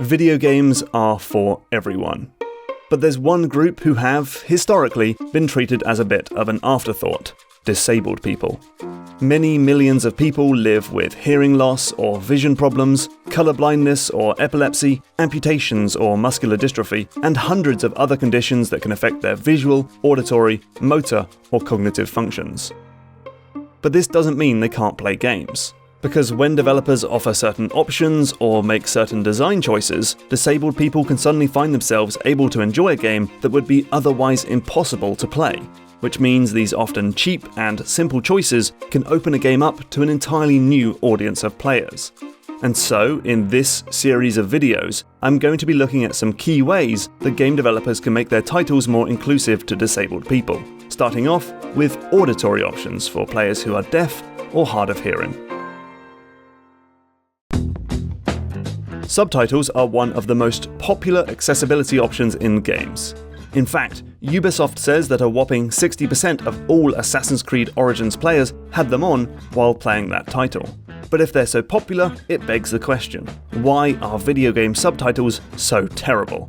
Video games are for everyone. But there's one group who have, historically, been treated as a bit of an afterthought: disabled people. Many millions of people live with hearing loss or vision problems, colour blindness or epilepsy, amputations or muscular dystrophy, and hundreds of other conditions that can affect their visual, auditory, motor, or cognitive functions. But this doesn't mean they can't play games. Because when developers offer certain options or make certain design choices, disabled people can suddenly find themselves able to enjoy a game that would be otherwise impossible to play, which means these often cheap and simple choices can open a game up to an entirely new audience of players. And so, in this series of videos, I'm going to be looking at some key ways that game developers can make their titles more inclusive to disabled people, starting off with auditory options for players who are deaf or hard of hearing. Subtitles are one of the most popular accessibility options in games. In fact, Ubisoft says that a whopping 60% of all Assassin's Creed Origins players had them on while playing that title. But if they're so popular, it begs the question: why are video game subtitles so terrible?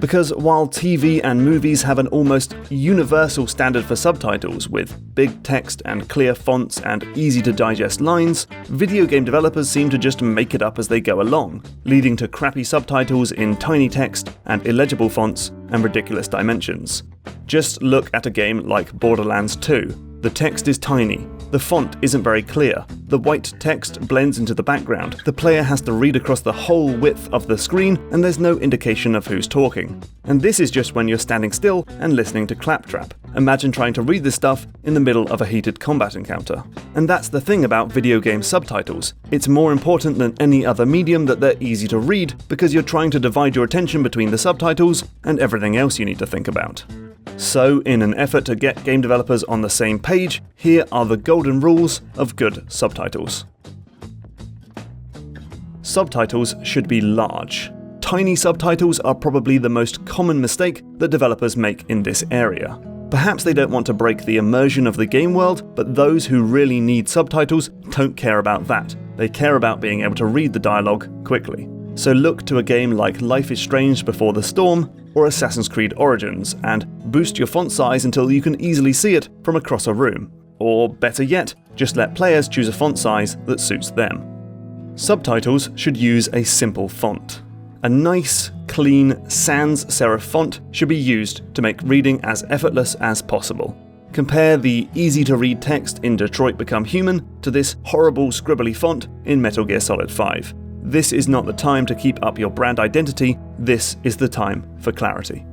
Because while TV and movies have an almost universal standard for subtitles with big text and clear fonts and easy-to-digest lines, video game developers seem to just make it up as they go along, leading to crappy subtitles in tiny text and illegible fonts and ridiculous dimensions. Just look at a game like Borderlands 2. The text is tiny, the font isn't very clear, the white text blends into the background, the player has to read across the whole width of the screen, and there's no indication of who's talking. And this is just when you're standing still and listening to Claptrap. Imagine trying to read this stuff in the middle of a heated combat encounter. And that's the thing about video game subtitles. It's more important than any other medium that they're easy to read, because you're trying to divide your attention between the subtitles and everything else you need to think about. So, in an effort to get game developers on the same page, here are the golden rules of good subtitles. Subtitles should be large. Tiny subtitles are probably the most common mistake that developers make in this area. Perhaps they don't want to break the immersion of the game world, but those who really need subtitles don't care about that. They care about being able to read the dialogue quickly. So look to a game like Life is Strange Before the Storm or Assassin's Creed Origins and boost your font size until you can easily see it from across a room. Or better yet, just let players choose a font size that suits them. Subtitles should use a simple font. A nice, clean, sans serif font should be used to make reading as effortless as possible. Compare the easy-to-read text in Detroit Become Human to this horrible scribbly font in Metal Gear Solid 5. This is not the time to keep up your brand identity, this is the time for clarity.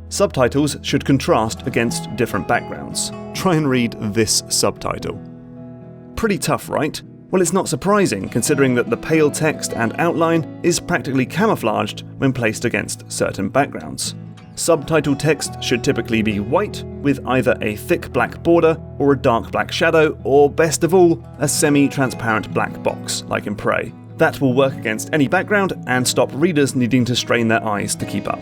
Subtitles should contrast against different backgrounds. Try and read this subtitle. Pretty tough, right? Well, it's not surprising, considering that the pale text and outline is practically camouflaged when placed against certain backgrounds. Subtitle text should typically be white, with either a thick black border or a dark black shadow, or best of all, a semi-transparent black box, like in Prey. That will work against any background and stop readers needing to strain their eyes to keep up.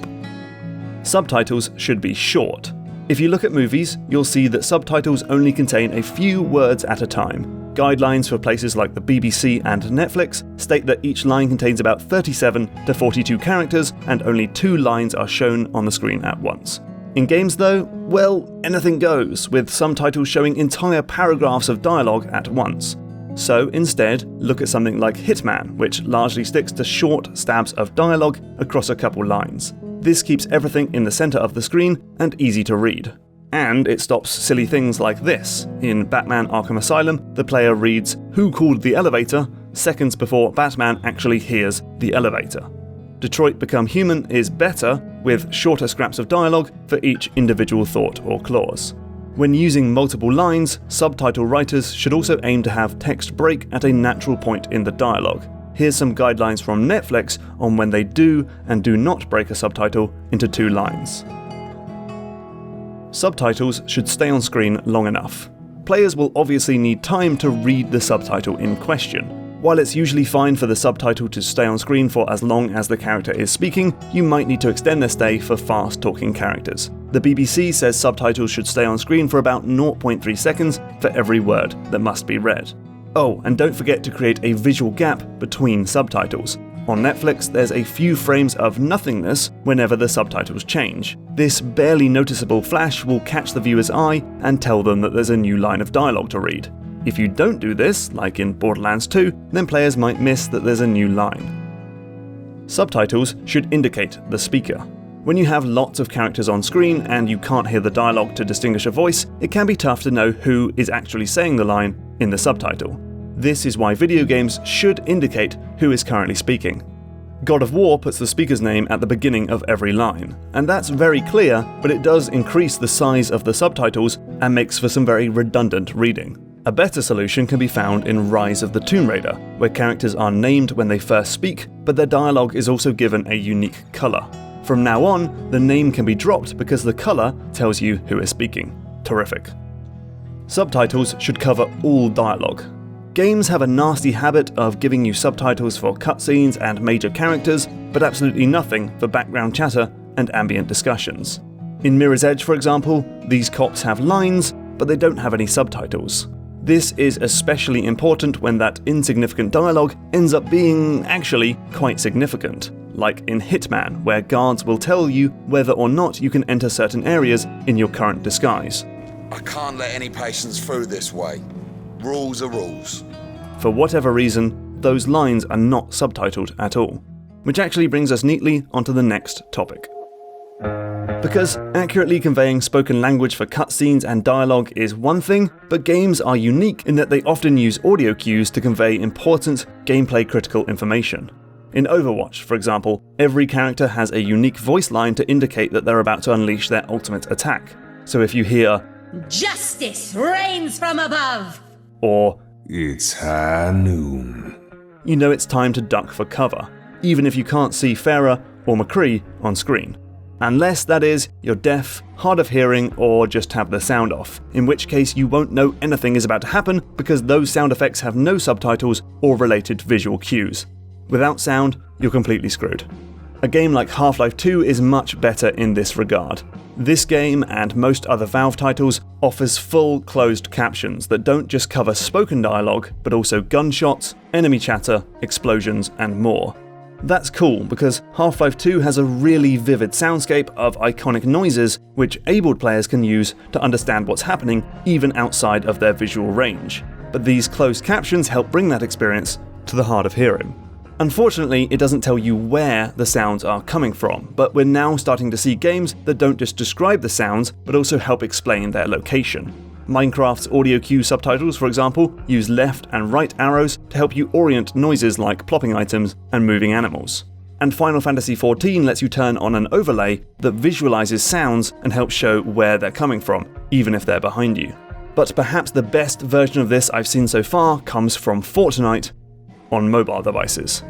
Subtitles should be short. If you look at movies, you'll see that subtitles only contain a few words at a time. Guidelines for places like the BBC and Netflix state that each line contains about 37 to 42 characters and only 2 lines are shown on the screen at once. In games though, well, anything goes, with some titles showing entire paragraphs of dialogue at once. So instead, look at something like Hitman, which largely sticks to short stabs of dialogue across a couple lines. This keeps everything in the center of the screen and easy to read. And it stops silly things like this. In Batman Arkham Asylum, the player reads "Who called the elevator?" seconds before Batman actually hears the elevator. Detroit Become Human is better, with shorter scraps of dialogue for each individual thought or clause. When using multiple lines, subtitle writers should also aim to have text break at a natural point in the dialogue. Here's some guidelines from Netflix on when they do and do not break a subtitle into 2 lines. Subtitles should stay on screen long enough. Players will obviously need time to read the subtitle in question. While it's usually fine for the subtitle to stay on screen for as long as the character is speaking, you might need to extend their stay for fast-talking characters. The BBC says subtitles should stay on screen for about 0.3 seconds for every word that must be read. Oh, and don't forget to create a visual gap between subtitles. On Netflix, there's a few frames of nothingness whenever the subtitles change. This barely noticeable flash will catch the viewer's eye and tell them that there's a new line of dialogue to read. If you don't do this, like in Borderlands 2, then players might miss that there's a new line. Subtitles should indicate the speaker. When you have lots of characters on screen and you can't hear the dialogue to distinguish a voice, it can be tough to know who is actually saying the line in the subtitle. This is why video games should indicate who is currently speaking. God of War puts the speaker's name at the beginning of every line, and that's very clear, but it does increase the size of the subtitles and makes for some very redundant reading. A better solution can be found in Rise of the Tomb Raider, where characters are named when they first speak, but their dialogue is also given a unique colour. From now on, the name can be dropped because the colour tells you who is speaking. Terrific. Subtitles should cover all dialogue. Games have a nasty habit of giving you subtitles for cutscenes and major characters, but absolutely nothing for background chatter and ambient discussions. In Mirror's Edge, for example, these cops have lines, but they don't have any subtitles. This is especially important when that insignificant dialogue ends up being actually quite significant, like in Hitman, where guards will tell you whether or not you can enter certain areas in your current disguise. I can't let any patients through this way. Rules are rules. For whatever reason, those lines are not subtitled at all, which actually brings us neatly onto the next topic. Because accurately conveying spoken language for cutscenes and dialogue is one thing, but games are unique in that they often use audio cues to convey important, gameplay-critical information. In Overwatch, for example, every character has a unique voice line to indicate that they're about to unleash their ultimate attack. So if you hear, "Justice reigns from above," or "It's high noon," you know it's time to duck for cover, even if you can't see Farah or McCree on screen. Unless, that is, you're deaf, hard of hearing, or just have the sound off, in which case you won't know anything is about to happen because those sound effects have no subtitles or related visual cues. Without sound, you're completely screwed. A game like Half-Life 2 is much better in this regard. This game, and most other Valve titles, offers full closed captions that don't just cover spoken dialogue, but also gunshots, enemy chatter, explosions, and more. That's cool because Half-Life 2 has a really vivid soundscape of iconic noises which abled players can use to understand what's happening even outside of their visual range. But these closed captions help bring that experience to the hard of hearing. Unfortunately, it doesn't tell you where the sounds are coming from, but we're now starting to see games that don't just describe the sounds, but also help explain their location. Minecraft's audio cue subtitles, for example, use left and right arrows to help you orient noises like plopping items and moving animals. And Final Fantasy XIV lets you turn on an overlay that visualizes sounds and helps show where they're coming from, even if they're behind you. But perhaps the best version of this I've seen so far comes from Fortnite on mobile devices.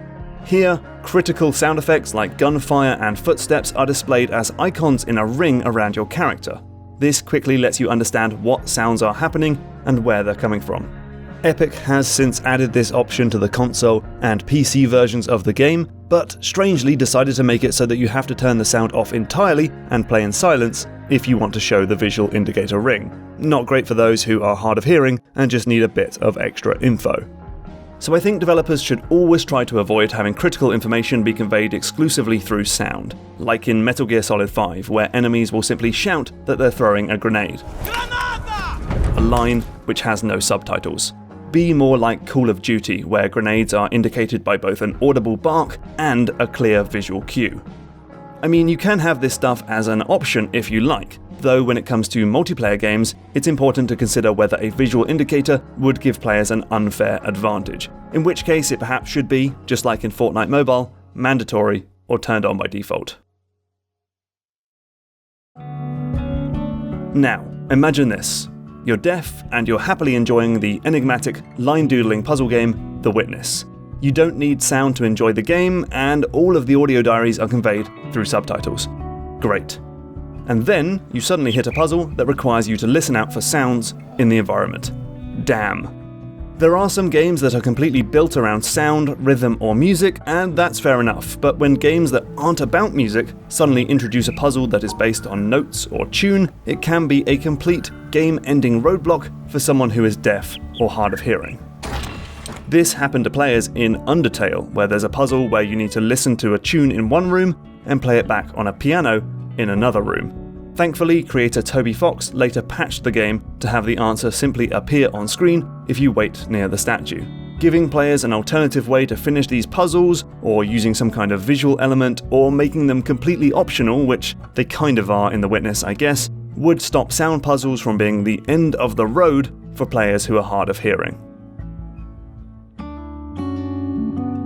Here, critical sound effects like gunfire and footsteps are displayed as icons in a ring around your character. This quickly lets you understand what sounds are happening and where they're coming from. Epic has since added this option to the console and PC versions of the game, but strangely decided to make it so that you have to turn the sound off entirely and play in silence if you want to show the visual indicator ring. Not great for those who are hard of hearing and just need a bit of extra info. So I think developers should always try to avoid having critical information be conveyed exclusively through sound, like in Metal Gear Solid 5, where enemies will simply shout that they're throwing a grenade. A line which has no subtitles. Be more like Call of Duty, where grenades are indicated by both an audible bark and a clear visual cue. I mean, you can have this stuff as an option if you like, though when it comes to multiplayer games, it's important to consider whether a visual indicator would give players an unfair advantage, in which case it perhaps should be, just like in Fortnite Mobile, mandatory or turned on by default. Now, imagine this. You're deaf and you're happily enjoying the enigmatic, line-doodling puzzle game, The Witness. You don't need sound to enjoy the game, and all of the audio diaries are conveyed through subtitles. Great. And then you suddenly hit a puzzle that requires you to listen out for sounds in the environment. Damn. There are some games that are completely built around sound, rhythm, or music, and that's fair enough, but when games that aren't about music suddenly introduce a puzzle that is based on notes or tune, it can be a complete game-ending roadblock for someone who is deaf or hard of hearing. This happened to players in Undertale, where there's a puzzle where you need to listen to a tune in one room and play it back on a piano in another room. Thankfully, creator Toby Fox later patched the game to have the answer simply appear on screen if you wait near the statue. Giving players an alternative way to finish these puzzles, or using some kind of visual element, or making them completely optional, which they kind of are in The Witness, I guess, would stop sound puzzles from being the end of the road for players who are hard of hearing.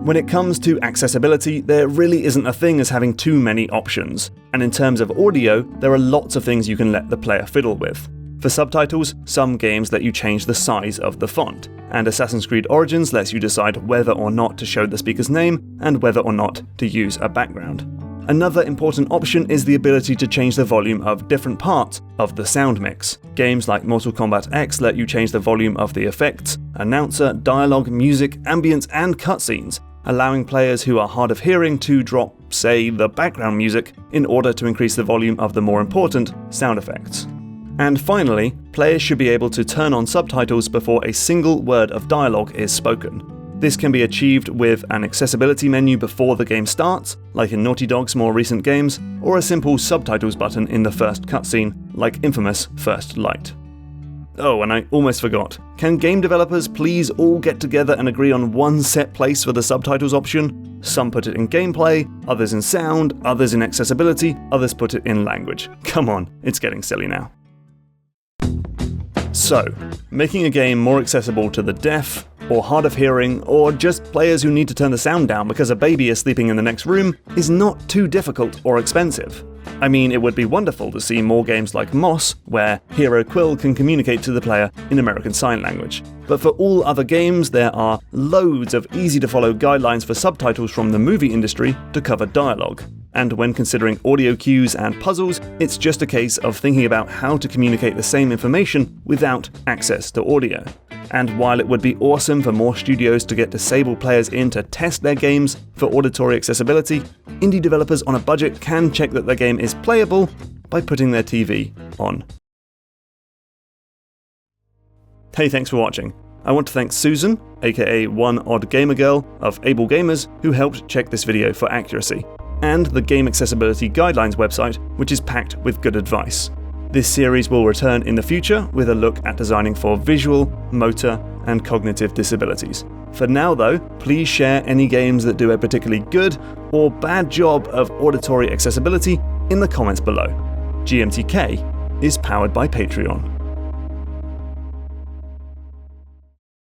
When it comes to accessibility, there really isn't a thing as having too many options, and in terms of audio, there are lots of things you can let the player fiddle with. For subtitles, some games let you change the size of the font, and Assassin's Creed Origins lets you decide whether or not to show the speaker's name and whether or not to use a background. Another important option is the ability to change the volume of different parts of the sound mix. Games like Mortal Kombat X let you change the volume of the effects, announcer, dialogue, music, ambience, and cutscenes, allowing players who are hard of hearing to drop, say, the background music in order to increase the volume of the more important sound effects. And finally, players should be able to turn on subtitles before a single word of dialogue is spoken. This can be achieved with an accessibility menu before the game starts, like in Naughty Dog's more recent games, or a simple subtitles button in the first cutscene, like Infamous First Light. Oh, and I almost forgot. Can game developers please all get together and agree on one set place for the subtitles option? Some put it in gameplay, others in sound, others in accessibility, others put it in language. Come on, it's getting silly now. So, making a game more accessible to the deaf, or hard of hearing, or just players who need to turn the sound down because a baby is sleeping in the next room is not too difficult or expensive. I mean, it would be wonderful to see more games like Moss, where Hero Quill can communicate to the player in American Sign Language. But for all other games, there are loads of easy-to-follow guidelines for subtitles from the movie industry to cover dialogue. And when considering audio cues and puzzles, it's just a case of thinking about how to communicate the same information without access to audio. And while it would be awesome for more studios to get disabled players in to test their games for auditory accessibility, indie developers on a budget can check that their game is playable by putting their TV on. Hey, thanks for watching. I want to thank Susan, aka One Odd Gamer Girl of AbleGamers, who helped check this video for accuracy, and the Game Accessibility Guidelines website, which is packed with good advice. This series will return in the future with a look at designing for visual, motor, and cognitive disabilities. For now though, please share any games that do a particularly good or bad job of auditory accessibility in the comments below. GMTK is powered by Patreon.